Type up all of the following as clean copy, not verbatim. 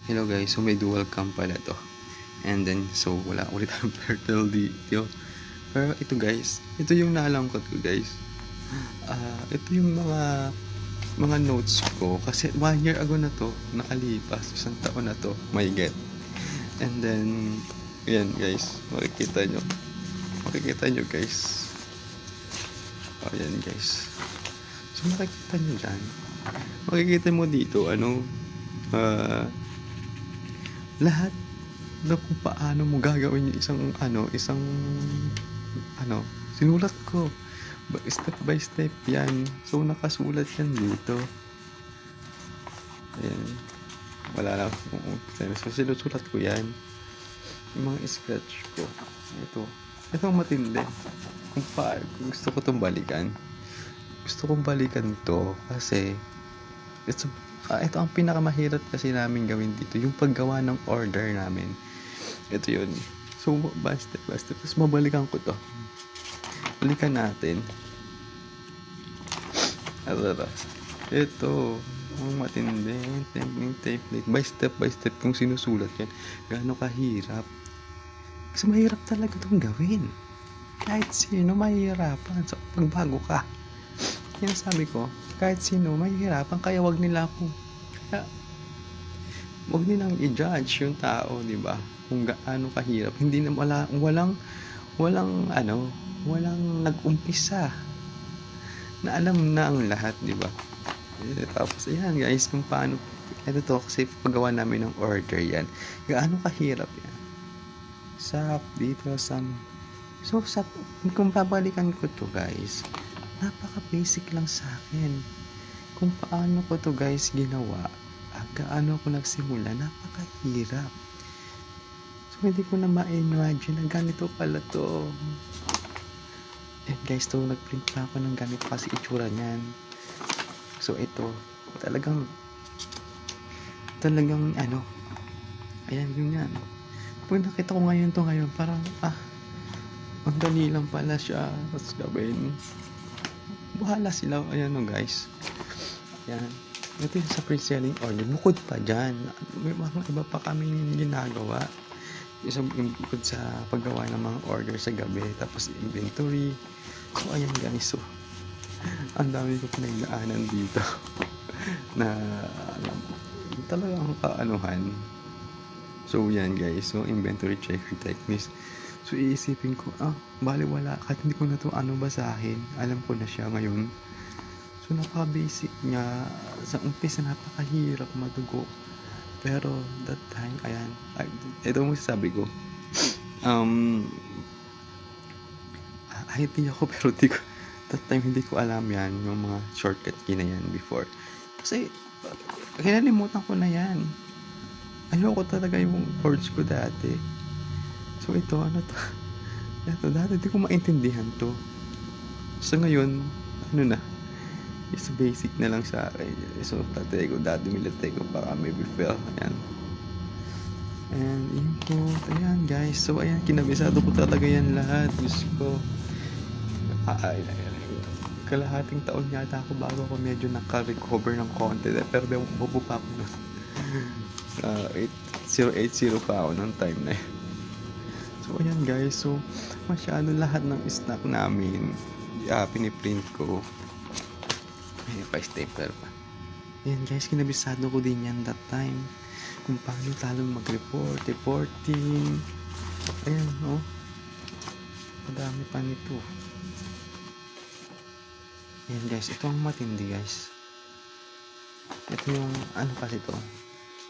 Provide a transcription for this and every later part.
Hello guys, so may dual cam pala to. And then, so wala ulit ang turtle dito. Pero ito guys, ito yung nalangkot ko guys. Ito yung mga notes ko. Kasi 1 year ago na to, nakalipas. 1 taon na to, may get. And then, yan guys, makikita nyo. Makikita nyo guys. Ayan guys. So makikita nyo dyan. Makikita mo dito, lahat na kung paano mo gagawin yung isang sinulat ko step by step yan. So nakasulat yan dito. Ayan, wala lang, so sinusulat ko yan, yung mga sketch ko. Ito ang matindi. Kung gusto ko itong balikan, gusto kong balikan to kasi ito ang pinakamahirap kasi namin gawin dito, yung paggawa ng order namin. Ito yun. So, basta. Tapos mabalikan ko to. Balikan natin. Ito. Ang matindi. Template. By step kung sinusulat yan. Gaano kahirap. Kasi mahirap talaga itong gawin. Kahit sino mahihirapan. So, pagbago ka. Yan sabi ko, kahit sino mahihirapan, kaya wag nilang i-judge yung tao, di ba? Kung gaano kahirap. Hindi na walang nag-umpisa na alam na ang lahat, di ba? Tapos ayan guys, kung paano ito to, kasi paggawa namin ng order yan. Gaano kahirap yan. Dito kung babalikan ko to guys, napaka-basic lang sa akin. Kung paano ko to guys ginawa, gaano ako nagsimula, napakahirap. So hindi ko na ma-imagine na ganito pala to. And guys, to nag-print pa ako ng ganito kasi itsura niyan. So ito, talagang ayan yun yan. Pag nakita ko ngayon parang ang dali lang pala siya. Tapos gawin, bahala sila. Ayan guys, ayan, ito yung sa pre-selling order. Bukod pa dyan, may mga iba pa kami ginagawa. Isang bukod sa paggawa ng mga order sa gabi, tapos inventory. So ayan guys, so ang dami ko pinagdaanan dito na talagang kaanuhan. So yan guys, so inventory checker techniques. So iisipin ko, baliwala, kahit hindi ko na ito basahin, alam ko na siya ngayon. So napaka-basic niya. Sa umpisa napakahirap matugo. Pero that time, ayan, ito mo sabi ko, IT ako pero that time hindi ko alam yan, yung mga shortcut key na yan before. Kasi kinalimutan ko na yan. Ayoko talaga yung chords ko dati. So ito, ito dati hindi ko maintindihan to. So ngayon, is basic na lang sa akin. So tatay ko, militay ko para maybe fail. Ayan. And input. Ayan guys. So ayan, kinabisado ko talaga yan lahat. Diyos ko. Kalahating taon yata ako bago ako medyo naka-recover ng konti. Pero bubo pa ako nun. 080 pa ako ng time na yun. So ayan guys. So masyado lahat ng stock namin piniprint ko. May pa-stapler pa. Ayan guys, kinabisado ko din yan that time. Kung paano talong reporting. Ayan, madami pa nito. Ayan guys, ito ang matindi guys. Ito yung, kasi ito?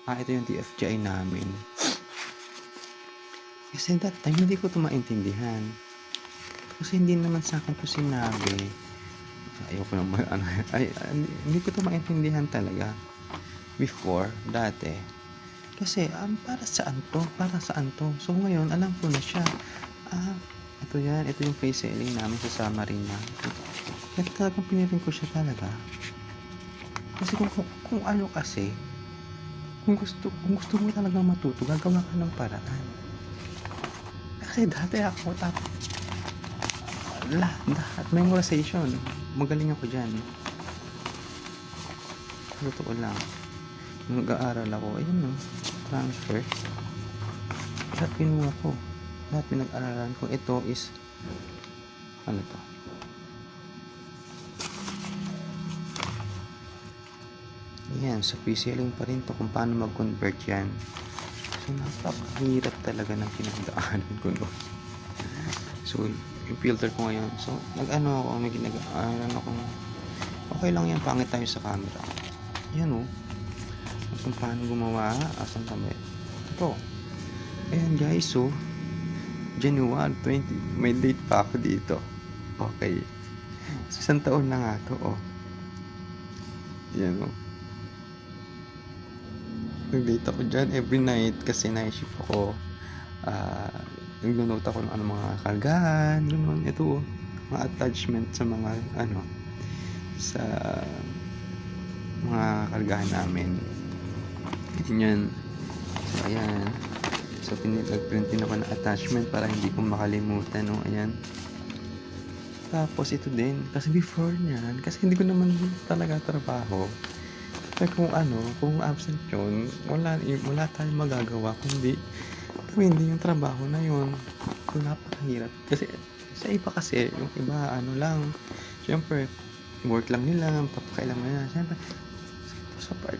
Ito yung TFGI namin. Kasi that time, hindi ko ito maintindihan. Kasi hindi naman sa akin ito sinabi. Ayoko naman, hindi ko ito maintindihan talaga before, dati. Kasi, para saan to? So, ngayon, alam ko na siya. Ito yan, ito yung face selling namin sa Samarina. Kaya talagang pinirin ko siya talaga. Kasi kung gusto mo talaga matuto, gagawa ka ng paraan. Kasi dati ako, lahat memorization, magaling ako dyan. Totoo lang, nag-aaral ako, ayun transfer. Lahat kinuha ko. Lahat pinag-aralan ko. Ito is ano to? Yan, sa PCLing pa rin to kung paano mag-convert yan. So, napakahirap talaga ng pinagdaanan ko no. So, yung filter ko ngayon. So, nag-ano ako, okay lang yan, pangit tayo sa camera. Yan o. Kung paano gumawa, asan kami? Ito. Ayan guys, so, January 20, may date pa ako dito. Okay. So, 1 taon na nga to, oh. Yan o. Nag-date ako dyan every night kasi night shift ako. Nag-note ako ng mga kargahan, gano'n. Ito, mga attachment sa mga sa mga kargahan namin. Ganyan. So, ayan. So, nag-print din ako ng attachment para hindi ko makalimutan, no? Ayan. Tapos, ito din. Kasi before niyan, kasi hindi ko naman talaga trabaho. Kaya kung absent yun, wala tayong magagawa kundi gawin din yung trabaho na yun. So, napakahirap. Kasi, sa iba kasi, yung iba, lang, syempre, work lang nila, papakailan mo na. Syempre,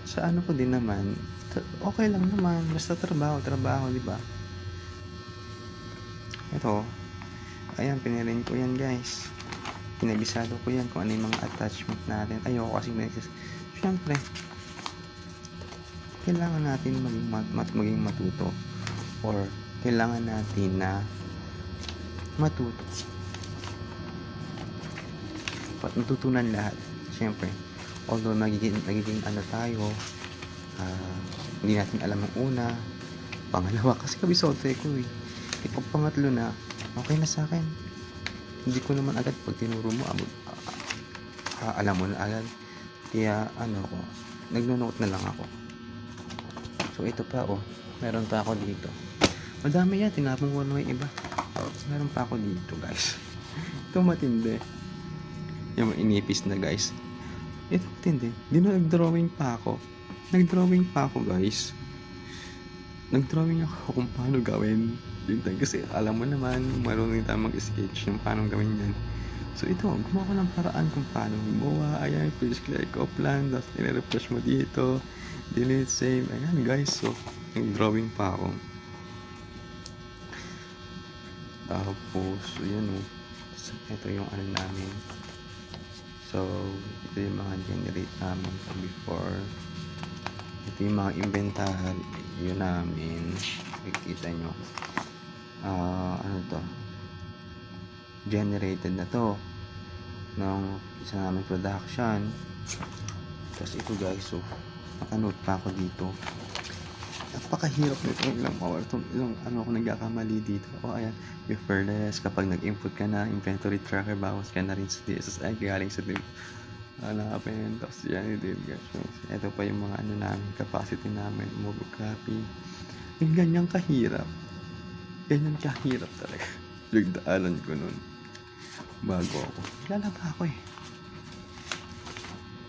sa ko din naman, okay lang naman, basta trabaho, di ba? Ito, ayan, pinirin ko yan, guys. Pinabisado ko yan kung ano yung mga attachment natin. Ayoko kasi syempre, kailangan natin maging matuto or kailangan natin na matuto. Matutunan lahat. Syempre, although magiging tayo, hindi natin alam ang una, pangalawa, kasi kabisote ko eh. Pag pangatlo na, okay na sa akin. Hindi ko naman agad pag tinuro mo, alam mo na agad. Kaya nagno-note na lang ako. So ito pa meron pa ako dito. Madami yan, tinapong ko na yung iba. Meron pa ako dito guys. Ito matindi. Yung inipis na guys. Ito matindi. Nag-drawing pa ako guys. Nag-drawing ako kung paano gawin. Kasi alam mo naman, marunong tayo mag-sketch yung paano gawin yan. So ito, gumawa ko ng paraan kung paano gumawa. Ayan, please click plan, tapos nire-refresh mo dito, delete, save. Ayan guys, so nag-drawing pa ako. Tapos, yun so, ito yung namin. So, ito yung mga generate namin before. Ito yung mga inventory yun namin. Kikita nyo. To? Generated na to ng isa namin production. Tapos ito guys, so nakanote pa ako dito. Napakahirap nito, ilang ako nagkakamali dito. Ayan, referless, kapag nag-input ka na inventory tracker, bawas ka na rin sa DSSI galing sa hanapin. Tapos yan din guys, so, ito pa yung mga namin, capacity namin, mobile copy. Yung ganyan kahirap talaga. Nagdaanan ko nun bago ako, lalaba ako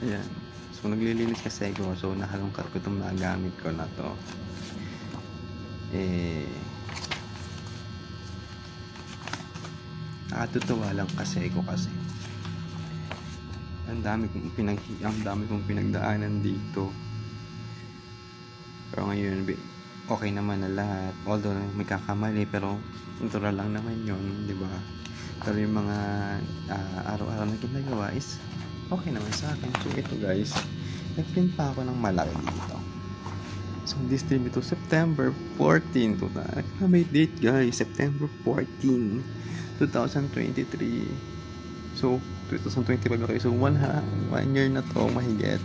ayan. So naglilinis kasi ako, so nahalungkat ko itong mga gamit ko na to. Nakatutuwa lang kasi ang dami kong pinagdaanan dito, pero ngayon okay naman na lahat, although may kakamali, pero natural lang naman yun, di ba? Pero yung mga araw-araw na ginagawa is okay naman sa akin. So ito guys, nag-print pa ako ng malaki dito. So distributor September 14 to may date guys, September 14 2023. So 2025 okay, so 1 year na to mahigit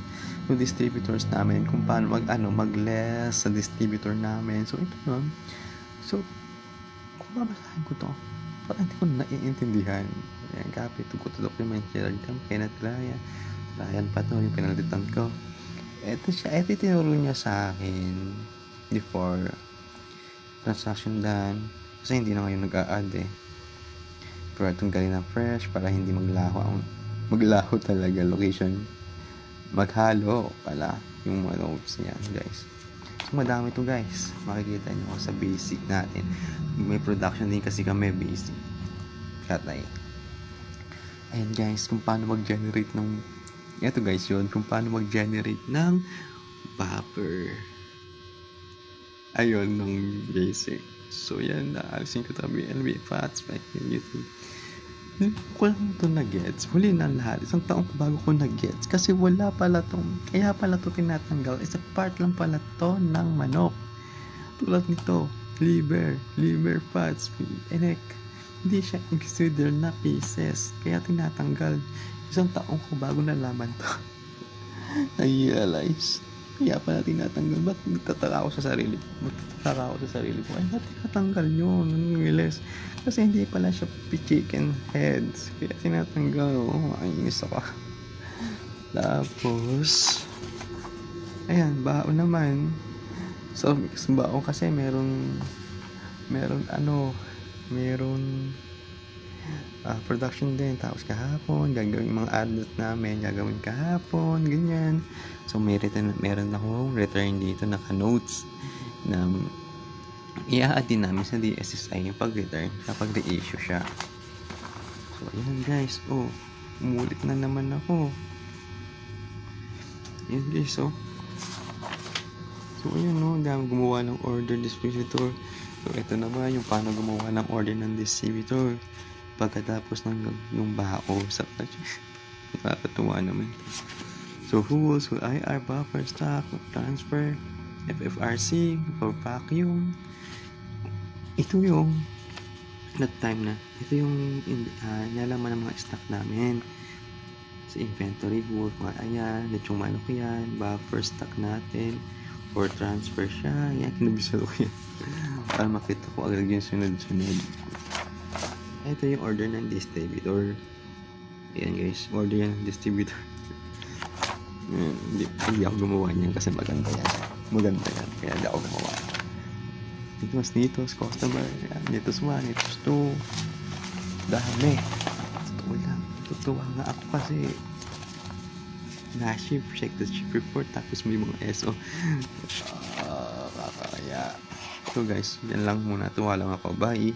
yung distributors namin, kung paano mag-less sa distributor namin. So ito yun. So kung babasahin ko to, parang hindi ko naiintindihan. Ayan, copy to go to document shared campaign at Ryan pa to yung pinalitan ko. Ito tinuro niya sa akin before transaction done, kasi hindi na ngayon nag-a-add pero itong galing na fresh para hindi maglaho talaga location, maghalo pala yung mga notes niya guys. So madami to guys. Makikita nyo sa basic natin. May production din kasi kami basic. Katay. Ayan guys, kung paano mag-generate ng... Ito guys yun, kung paano mag-generate ng vapor. Ayun, ng basic. So yan, naalisin ko tabi LB Fats back in YouTube. Ko lang ito na-gets. Huli na lahat. Isang taong bago ko na-gets. Kasi wala pala tong... Kaya pala ito tinatanggal. Isa part lang pala to ng manok. Tulad nito. Liver fats, enek. Hindi siya consider na pieces. Kaya tinatanggal. Isang taong ko bago nalaman to. I-realize. Kaya pala tinatanggal. Ba't nagtataka ako sa sarili? Ay, ba't tinatanggal yun? Nilis. Kasi hindi pala siya chicken heads. Kaya tinatanggal. Inis ako. Tapos, ayan, baon naman. So, baon kasi meron production din. Tapos kahapon, gagawin mga adult namin, gagawin kahapon, ganyan. So, meron akong return dito, naka-notes na i-add din namin sa DSSI yung pag-return kapag re-issue siya. So, ayan guys. Umulit na naman ako. Ayan guys, So, ayan dami gumawa ng order distributor. So, ito naman yung paano gumawa ng order ng distributor. Pagkatapos ng bao sa nakakatuwa naman. So, rules, IR, buffer, stock, transfer, FFRC, for vacuum. Ito yung time na. Ito yung nalaman ng mga stock namin. Sa inventory book, mga ayan, yung manok yan, buffer stock natin, for transfer siya. Yan, kinabisa ko yan. Para makita ko agad yung sunod-sunod. Ito yung order ng distributor. Ayan guys, order yan ng distributor. Hindi ako gumawa niyan kasi maganda yan. Kaya hindi ako gumawa. Nitos, customer. Nitos 1, nitos 2. Dami. Totoo lang. Tutuwa nga ako kasi na-ship, check the ship report, tapos may mga SO. Kakaya. So guys, yan lang muna. Tuwa lang ako. Bye.